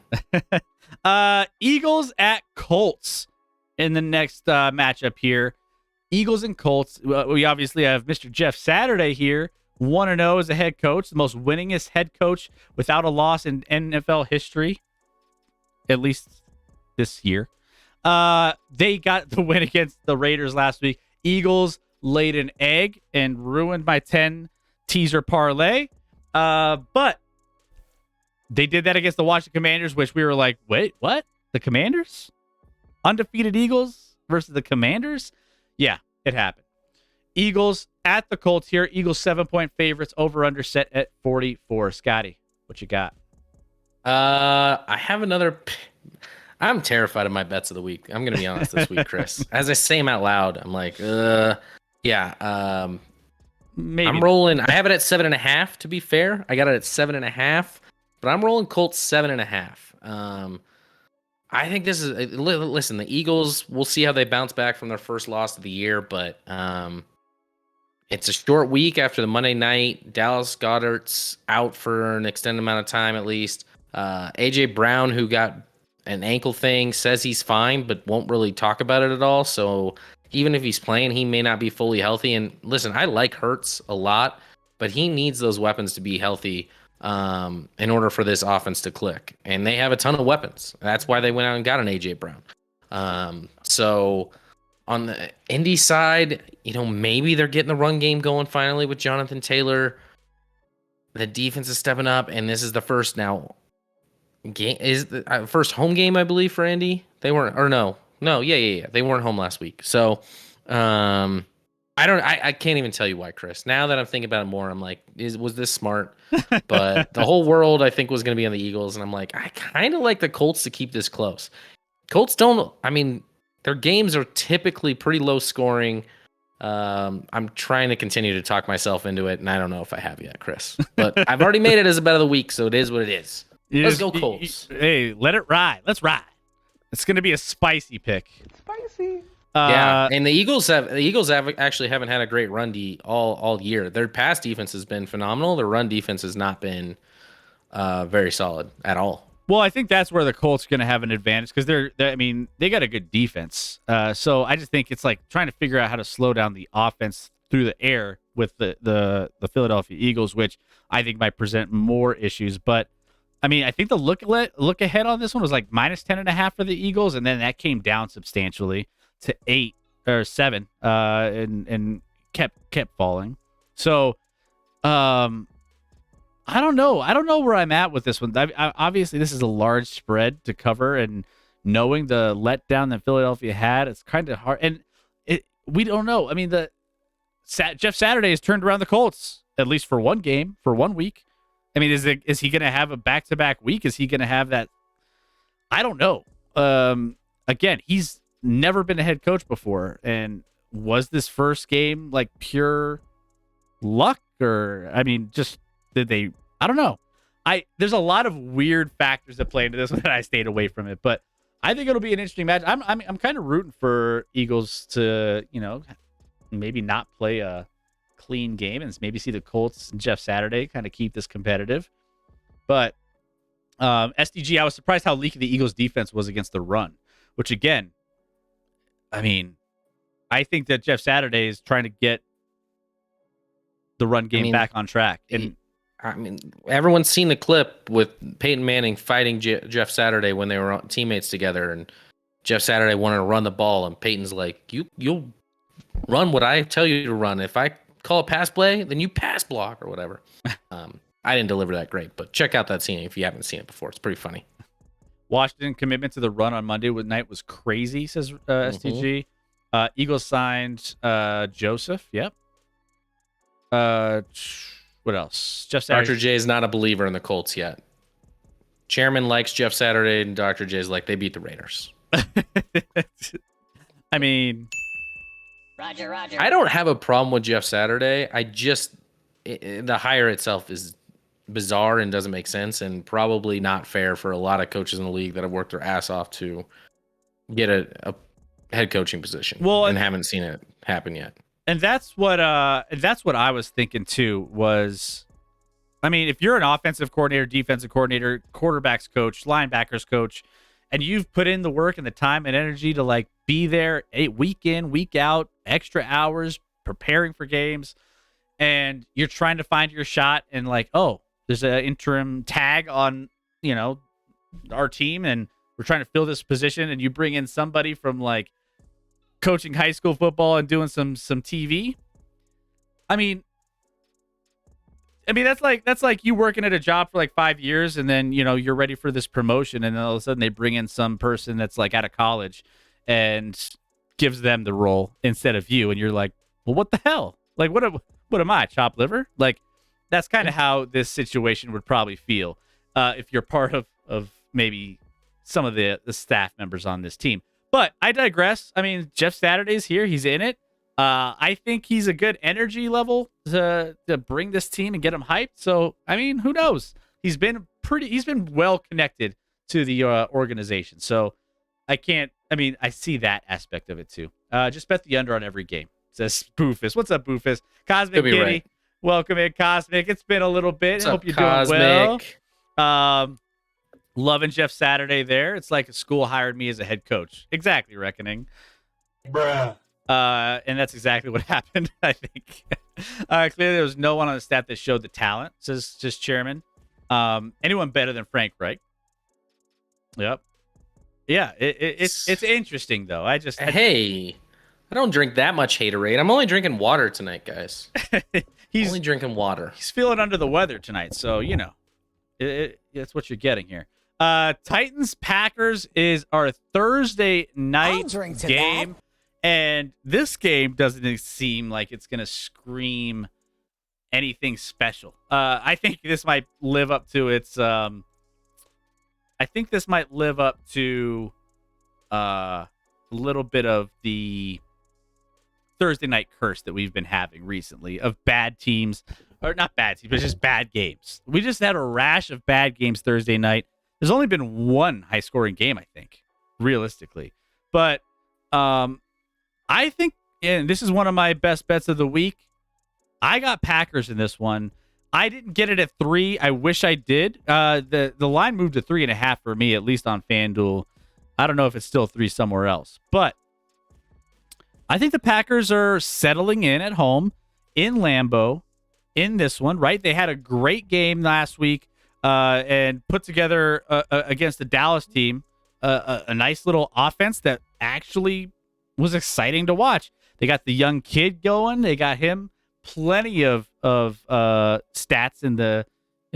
Speaker 1: Eagles at Colts in the next matchup here. Eagles and Colts. We obviously have Mr. Jeff Saturday here. 1-0 as a head coach, the most winningest head coach without a loss in NFL history, at least this year. They got the win against the Raiders last week. Eagles laid an egg and ruined my 10 teaser parlay. But they did that against the Washington Commanders, which we were like, wait, what? The Commanders? Undefeated Eagles versus the Commanders? Yeah, it happened. Eagles at the Colts here. Eagles 7-point favorites, over under set at 44. Scotty, what you got?
Speaker 2: I have another. I'm terrified of my bets of the week. I'm going to be honest this week, Chris. As I say them out loud, I'm like, yeah. Maybe. I'm rolling. I have it at 7.5. To be fair, I got it at 7.5, but I'm rolling Colts 7.5. I think this is. Listen, the Eagles. We'll see how they bounce back from their first loss of the year, but it's a short week after the Monday night. Dallas Goedert's out for an extended amount of time at least. AJ Brown, who got an ankle thing, says he's fine, but won't really talk about it at all. So even if he's playing, he may not be fully healthy. And listen, I like Hurts a lot, but he needs those weapons to be healthy in order for this offense to click. And they have a ton of weapons. That's why they went out and got an AJ Brown. So on the Indy side, maybe they're getting the run game going finally with Jonathan Taylor. The defense is stepping up, and this is the first first home game, I believe, for Indy. They weren't, or no, yeah. They weren't home last week. So, I can't even tell you why, Chris. Now that I'm thinking about it more, I'm like, was this smart? But the whole world, I think, was going to be on the Eagles, and I'm like, I kind of like the Colts to keep this close. Colts their games are typically pretty low scoring. I'm trying to continue to talk myself into it, and I don't know if I have yet, Chris. But I've already made it as a bet of the week, so it is what it is. Let's go Colts.
Speaker 1: Hey, let it ride. Let's ride. It's going to be a spicy pick.
Speaker 5: Spicy.
Speaker 2: Yeah, and the Eagles actually haven't had a great run all year. Their pass defense has been phenomenal. Their run defense has not been very solid at all.
Speaker 1: Well, I think that's where the Colts are going to have an advantage because they got a good defense. So I just think it's like trying to figure out how to slow down the offense through the air with the Philadelphia Eagles, which I think might present more issues. But I mean, I think the look ahead on this one was like -10.5 for the Eagles, and then that came down substantially to 8 or 7, and kept falling. So, I don't know. I don't know where I'm at with this one. Obviously, this is a large spread to cover, and knowing the letdown that Philadelphia had, it's kind of hard. And we don't know. I mean, Jeff Saturday has turned around the Colts, at least for one game, for 1 week. I mean, is he going to have a back-to-back week? Is he going to have that? I don't know. Again, he's never been a head coach before, and was this first game like pure luck, or I mean, just did they? I don't know. There's a lot of weird factors that play into this one, and I stayed away from it. But I think it'll be an interesting match. I'm kind of rooting for Eagles to, maybe not play a clean game and maybe see the Colts and Jeff Saturday kind of keep this competitive. But SDG, I was surprised how leaky the Eagles defense was against the run, which again, I mean, I think that Jeff Saturday is trying to get the run game back on track. And
Speaker 2: I mean, everyone's seen the clip with Peyton Manning fighting Jeff Saturday when they were teammates together, and Jeff Saturday wanted to run the ball, and Peyton's like, you'll run what I tell you to run. If I call a pass play, then you pass block or whatever. I didn't deliver that great, but check out that scene if you haven't seen it before. It's pretty funny.
Speaker 1: Washington commitment to the run on Monday night was crazy, says STG. Eagles signed Joseph. Yep. What else? Jeff Saturday.
Speaker 2: Dr. J is not a believer in the Colts yet. Chairman likes Jeff Saturday, and Dr. J is like, they beat the Raiders.
Speaker 1: I mean,
Speaker 5: Roger.
Speaker 2: I don't have a problem with Jeff Saturday. The hire itself is bizarre and doesn't make sense, and probably not fair for a lot of coaches in the league that have worked their ass off to get a head coaching position.
Speaker 1: Well,
Speaker 2: and haven't seen it happen yet.
Speaker 1: And that's what I was thinking too. Was, I mean, if you're an offensive coordinator, defensive coordinator, quarterbacks coach, linebackers coach, and you've put in the work and the time and energy to like be there week in, week out, extra hours preparing for games, and you're trying to find your shot, and like, oh, there's an interim tag on, our team, and we're trying to fill this position, and you bring in somebody from like coaching high school football and doing some TV. I mean that's like you working at a job for like 5 years, and then you're ready for this promotion, and then all of a sudden they bring in some person that's like out of college and gives them the role instead of you, and you're like, well, what the hell? Like, what am I, chopped liver? Like, that's kind of how this situation would probably feel if you're part of maybe some of the staff members on this team. But I digress. I mean, Jeff Saturday's here. He's in it. I think he's a good energy level to bring this team and get him hyped. So, I mean, who knows? He's been well connected to the organization. So I see that aspect of it too. Just bet the under on every game, says Boofus. What's up, Boofus? Cosmic Kitty. Right. Welcome in, Cosmic. It's been a little bit.
Speaker 2: What's
Speaker 1: I hope
Speaker 2: up,
Speaker 1: you're
Speaker 2: Cosmic?
Speaker 1: doing well. Loving Jeff Saturday there. It's like a school hired me as a head coach. Exactly, Reckoning.
Speaker 3: Bruh.
Speaker 1: And that's exactly what happened, I think. Clearly, there was no one on the staff that showed the talent, says just Chairman. Anyone better than Frank Reich? Yep. Yeah, it's interesting, though. I
Speaker 2: don't drink that much haterade. I'm only drinking water tonight, guys. He's only drinking water.
Speaker 1: He's feeling under the weather tonight, so, that's what you're getting here. Titans Packers is our Thursday night game, and this game doesn't seem like it's gonna scream anything special. I think this might live up to its. I think this might live up to a little bit of the Thursday night curse that we've been having recently of bad teams, or not bad teams, but just bad games. We just had a rash of bad games Thursday night. There's only been one high-scoring game, I think, realistically. But I think, and this is one of my best bets of the week, I got Packers in this one. I didn't get it at 3. I wish I did. The line moved to 3.5 for me, at least on FanDuel. I don't know if it's still 3 somewhere else. But I think the Packers are settling in at home in Lambeau in this one, right? They had a great game last week and put together against the Dallas team a nice little offense that actually was exciting to watch. They got the young kid going. They got him plenty of stats in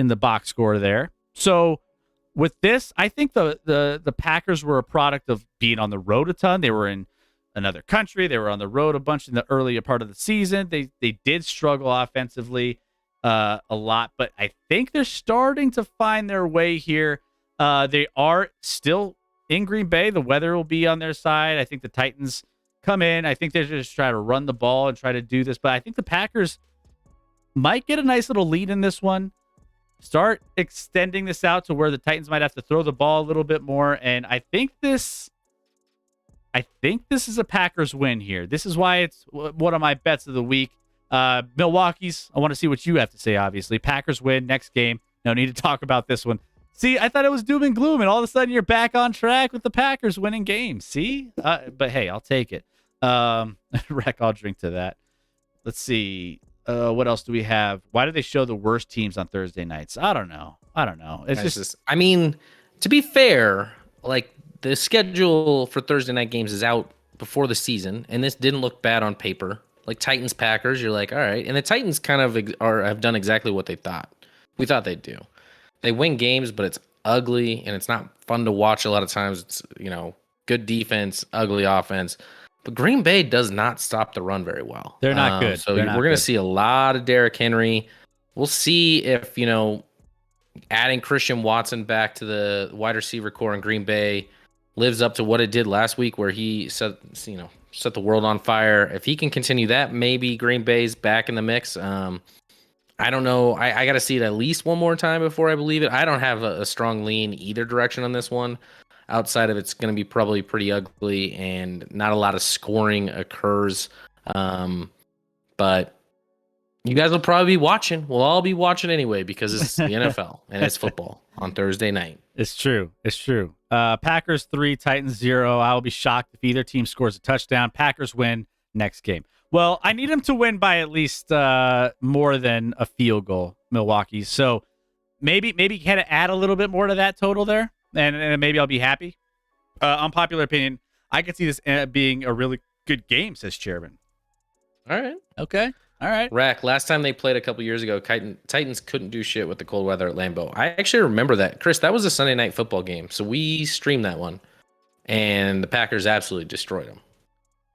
Speaker 1: the box score there. So with this, I think the Packers were a product of being on the road a ton. They were in another country. They were on the road a bunch in the earlier part of the season. They did struggle offensively a lot, but I think they're starting to find their way here. They are still in Green Bay. The weather will be on their side. I think the Titans come in. I think they're just trying to run the ball and try to do this, but I think the Packers might get a nice little lead in this one. Start extending this out to where the Titans might have to throw the ball a little bit more, and I think this is a Packers win here. This is why it's one of my bets of the week. Milwaukee's, I want to see what you have to say, obviously. Packers win next game. No need to talk about this one. See, I thought it was doom and gloom, and all of a sudden you're back on track with the Packers winning games. See? But hey, I'll take it. Wreck, I'll drink to that. Let's see. What else do we have? Why do they show the worst teams on Thursday nights? I don't know. It's just
Speaker 2: I mean, to be fair, like the schedule for Thursday night games is out before the season, and this didn't look bad on paper. Like Titans Packers, you're like, all right, and the Titans kind of have done exactly what we thought they'd do. They win games, but it's ugly and it's not fun to watch. A lot of times, it's good defense, ugly offense. But Green Bay does not stop the run very well.
Speaker 1: They're not good.
Speaker 2: So we're going to see a lot of Derrick Henry. We'll see if, adding Christian Watson back to the wide receiver core in Green Bay lives up to what it did last week, where he set the world on fire. If he can continue that, maybe Green Bay's back in the mix. I don't know. I got to see it at least one more time before I believe it. I don't have a strong lean either direction on this one. Outside of it's going to be probably pretty ugly and not a lot of scoring occurs. But you guys will probably be watching. We'll all be watching anyway because it's the NFL and it's football on Thursday night.
Speaker 1: It's true. Packers 3, Titans 0. I will be shocked if either team scores a touchdown. Packers win next game. Well, I need them to win by at least more than a field goal, Milwaukee. So maybe kind of add a little bit more to that total there. And maybe I'll be happy. Unpopular opinion, I could see this being a really good game, says Chairman.
Speaker 2: All right.
Speaker 1: Okay. All right.
Speaker 2: Rack, last time they played a couple years ago, Titans couldn't do shit with the cold weather at Lambeau. I actually remember that. Chris, that was a Sunday night football game. So we streamed that one. And the Packers absolutely destroyed them.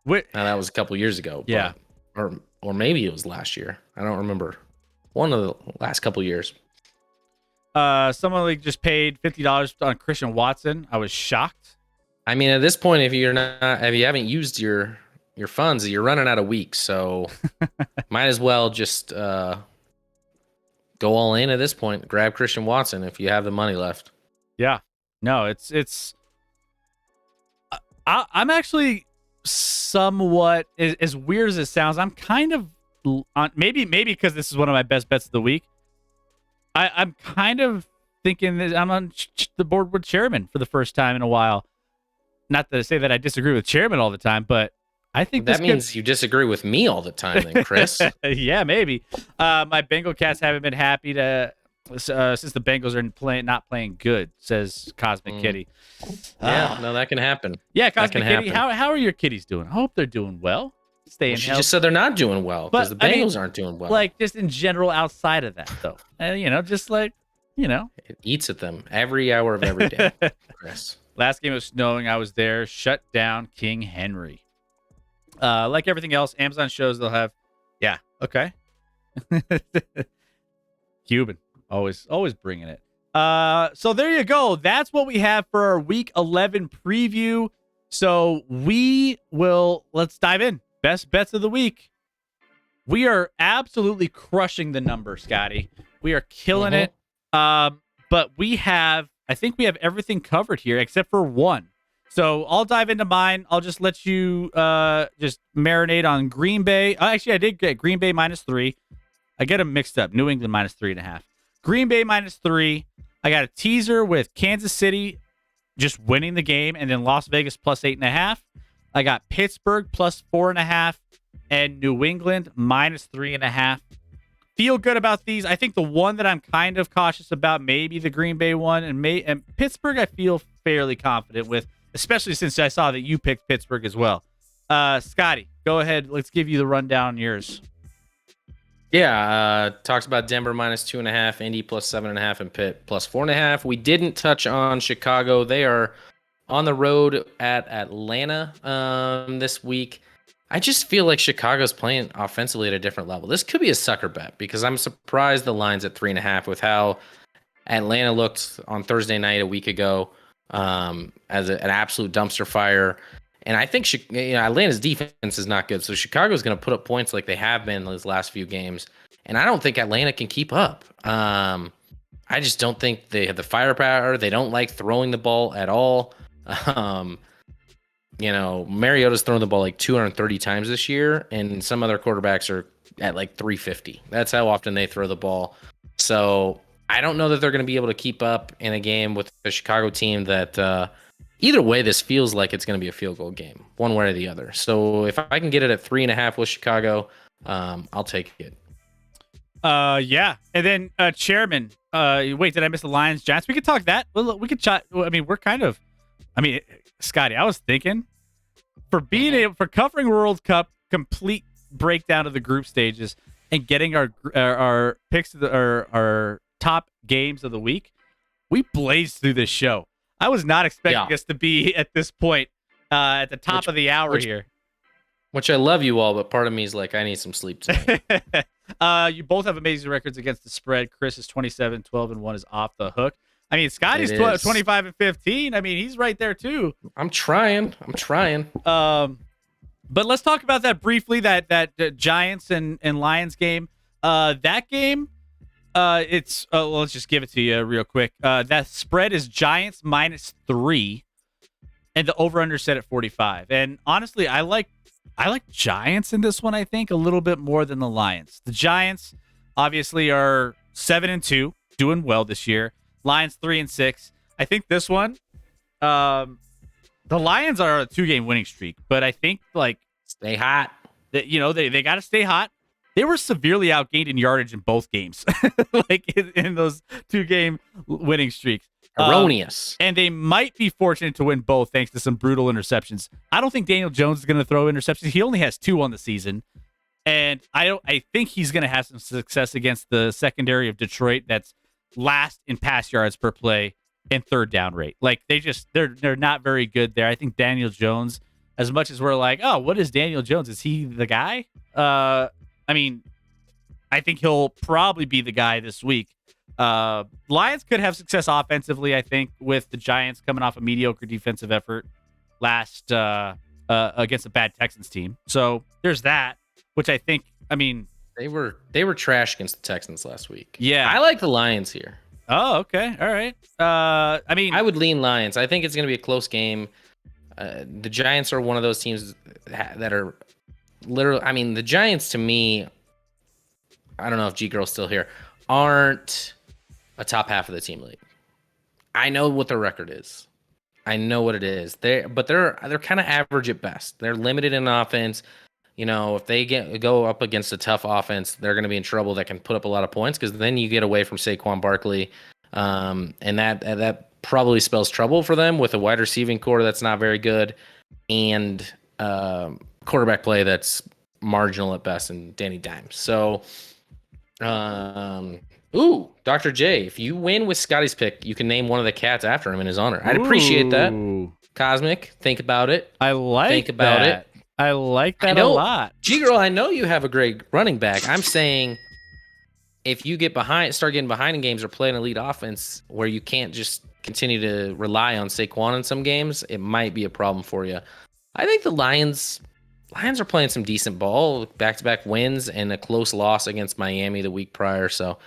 Speaker 2: Now, that was a couple years ago.
Speaker 1: Yeah.
Speaker 2: Or maybe it was last year. I don't remember. One of the last couple years.
Speaker 1: Someone just paid $50 on Christian Watson. I was shocked.
Speaker 2: I mean, at this point, if you haven't used your funds, you're running out of weeks. So might as well just go all in at this point. Grab Christian Watson if you have the money left.
Speaker 1: Yeah. No, it's. I'm actually somewhat, as weird as it sounds, I'm kind of maybe because this is one of my best bets of the week. I'm kind of thinking that I'm on the board with Chairman for the first time in a while. Not to say that I disagree with Chairman all the time, but I think
Speaker 2: that means you disagree with me all the time, then, Chris.
Speaker 1: Yeah, maybe. My Bengal cats haven't been happy since the Bengals are not playing good, says Cosmic Kitty.
Speaker 2: Yeah, no, that can happen.
Speaker 1: Yeah, Cosmic Kitty. How are your kitties doing? I hope they're doing well. Staying
Speaker 2: healthy. She just said they're not doing well because the Bengals aren't doing well.
Speaker 1: Like just in general, outside of that, though, just like
Speaker 2: it eats at them every hour of every day. Chris.
Speaker 1: Last game was snowing. I was there. Shut down King Henry. Like everything else, Amazon shows they'll have. Yeah. Okay. Cuban, always bringing it. So there you go. That's what we have for our Week 11 preview. So let's dive in. Best bets of the week. We are absolutely crushing the number, Scotty. We are killing it. But I think we have everything covered here except for one. So I'll dive into mine. I'll just let you just marinate on Green Bay. Actually, I did get Green Bay -3. I get them mixed up. New England -3.5. Green Bay -3. I got a teaser with Kansas City just winning the game, and then Las Vegas +8.5. I got Pittsburgh +4.5 and New England -3.5. feel good about these. I think the one that I'm kind of cautious about, maybe the Green Bay one, and Pittsburgh, I feel fairly confident with, especially since I saw that you picked Pittsburgh as well. Scotty, go ahead. Let's give you the rundown on yours.
Speaker 2: Yeah, talks about Denver -2.5, Indy +7.5, and Pitt +4.5. We didn't touch on Chicago. They are on the road at Atlanta this week. I just feel like Chicago's playing offensively at a different level. This could be a sucker bet because I'm surprised the line's at 3.5 with how Atlanta looked on Thursday night a week ago as an absolute dumpster fire. And I think Atlanta's defense is not good. So Chicago's going to put up points like they have been in those last few games. And I don't think Atlanta can keep up. I just don't think they have the firepower. They don't like throwing the ball at all. Mariota's thrown the ball like 230 times this year, and some other quarterbacks are at like 350. That's how often they throw the ball. So I don't know that they're going to be able to keep up in a game with the Chicago team that either way, this feels like it's going to be a field goal game, one way or the other. So if I can get it at 3.5 with Chicago, I'll take it.
Speaker 1: Yeah. And then Chairman, wait, did I miss the Lions Giants? We could talk that. We could chat. I mean, Scotty, I was thinking for covering World Cup, complete breakdown of the group stages and getting our picks of our top games of the week, we blazed through this show. I was not expecting us to be at this point at the top of the hour here.
Speaker 2: Which I love you all, but part of me is like, I need some sleep tonight.
Speaker 1: You both have amazing records against the spread. Chris is 27, 12, and 1 is off the hook. I mean, Scotty's 25 and 15. I mean, he's right there too.
Speaker 2: I'm trying.
Speaker 1: But let's talk about that briefly. That Giants and Lions game. That game. Let's just give it to you real quick. That spread is Giants -3, and the over/under set at 45. And honestly, I like Giants in this one. I think a little bit more than the Lions. The Giants obviously are 7-2, doing well this year. Lions 3-6. I think this one, the Lions are a 2-game winning streak, but I think like
Speaker 2: stay hot.
Speaker 1: That they got to stay hot. They were severely outgained in yardage in both games, like in those 2-game winning streaks.
Speaker 2: Erroneous.
Speaker 1: And they might be fortunate to win both thanks to some brutal interceptions. I don't think Daniel Jones is going to throw interceptions. He only has 2 on the season. And I think he's going to have some success against the secondary of Detroit that's last in pass yards per play and third down rate. Like they're not very good there. I think Daniel Jones, as much as we're like, oh, what is Daniel Jones? Is he the guy? I mean, I think he'll probably be the guy this week. Lions could have success offensively, I think, with the Giants coming off a mediocre defensive effort last against a bad Texans team. So there's that, which I think, I mean,
Speaker 2: they were trash against the Texans last week.
Speaker 1: Yeah.
Speaker 2: I like the Lions here.
Speaker 1: Oh, okay. All right. I mean,
Speaker 2: I would lean Lions. I think it's going to be a close game. The Giants are one of those teams that are literally, I mean, the Giants to me, I don't know if G Girl's still here, aren't a top half of the team league. I know what their record is. I know what it is. They're kind of average at best. They're limited in offense. If they go up against a tough offense, they're going to be in trouble that can put up a lot of points because then you get away from Saquon Barkley, and that probably spells trouble for them with a wide receiving core that's not very good and quarterback play that's marginal at best in Danny Dimes. So, Dr. J, if you win with Scotty's pick, you can name one of the cats after him in his honor. I'd appreciate that. Cosmic, think about it.
Speaker 1: I like that. I like that a lot.
Speaker 2: G-Girl, I know you have a great running back. I'm saying if you start getting behind in games or play an elite offense where you can't just continue to rely on Saquon in some games, it might be a problem for you. I think the Lions are playing some decent ball, back-to-back wins and a close loss against Miami the week prior. So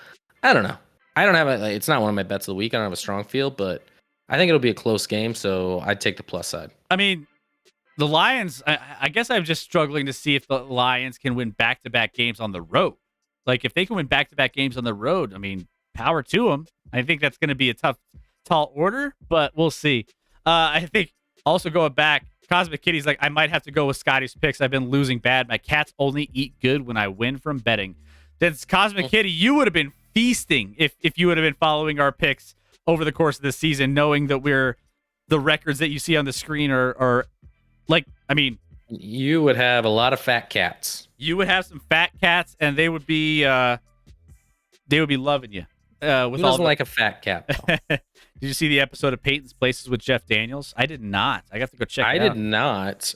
Speaker 2: I don't know. It's not one of my bets of the week. I don't have a strong feel, but I think it'll be a close game. So I'd take the plus side.
Speaker 1: I mean, the Lions, I guess I'm just struggling to see if the Lions can win back-to-back games on the road. Like, if they can win back-to-back games on the road, I mean, power to them. I think that's going to be a tall order, but we'll see. I think also going back, Cosmic Kitty's like, I might have to go with Scotty's picks. I've been losing bad. My cats only eat good when I win from betting. That's Cosmic Kitty. You would have been feasting if you would have been following our picks over the course of this season, knowing that the records that you see on the screen are like, I mean,
Speaker 2: you would have a lot of fat cats.
Speaker 1: You would have some fat cats, and they would be loving you.
Speaker 2: Who doesn't like a fat cat?
Speaker 1: Did you see the episode of Peyton's Places with Jeff Daniels? I did not. I got to go check it out.
Speaker 2: I did not.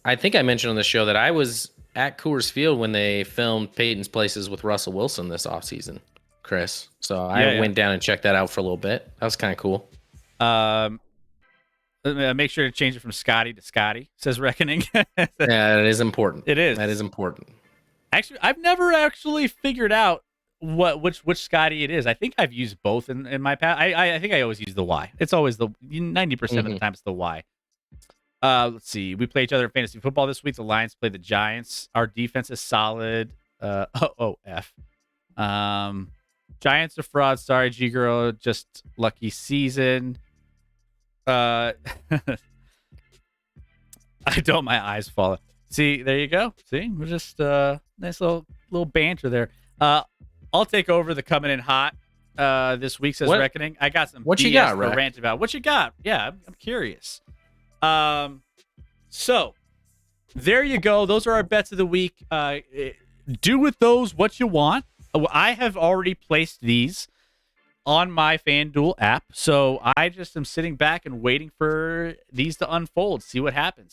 Speaker 2: I think I mentioned on the show that I was at Coors Field when they filmed Peyton's Places with Russell Wilson this offseason, Chris. So I went down and checked that out for a little bit. That was kind of cool.
Speaker 1: Make sure to change it from Scotty to Scotty, says Reckoning.
Speaker 2: Yeah, it is important.
Speaker 1: It is.
Speaker 2: That is important.
Speaker 1: Actually, I've never actually figured out which Scotty it is. I think I've used both in my past. I think I always use the Y. It's always 90% of the time it's the Y. Let's see. We play each other in fantasy football this week. The Lions play the Giants. Our defense is solid. F. Giants are fraud. Sorry, G girl. Just lucky season. I don't. My eyes fall. See, there you go. See, we're just nice little banter there. I'll take over the coming in hot this week, says Reckoning. I got some.
Speaker 2: What you got, Rex?
Speaker 1: To rant about. What you got? Yeah, I'm curious. So there you go. Those are our bets of the week. Do with those what you want. I have already placed these on my FanDuel app, so I just am sitting back and waiting for these to unfold, see what happens.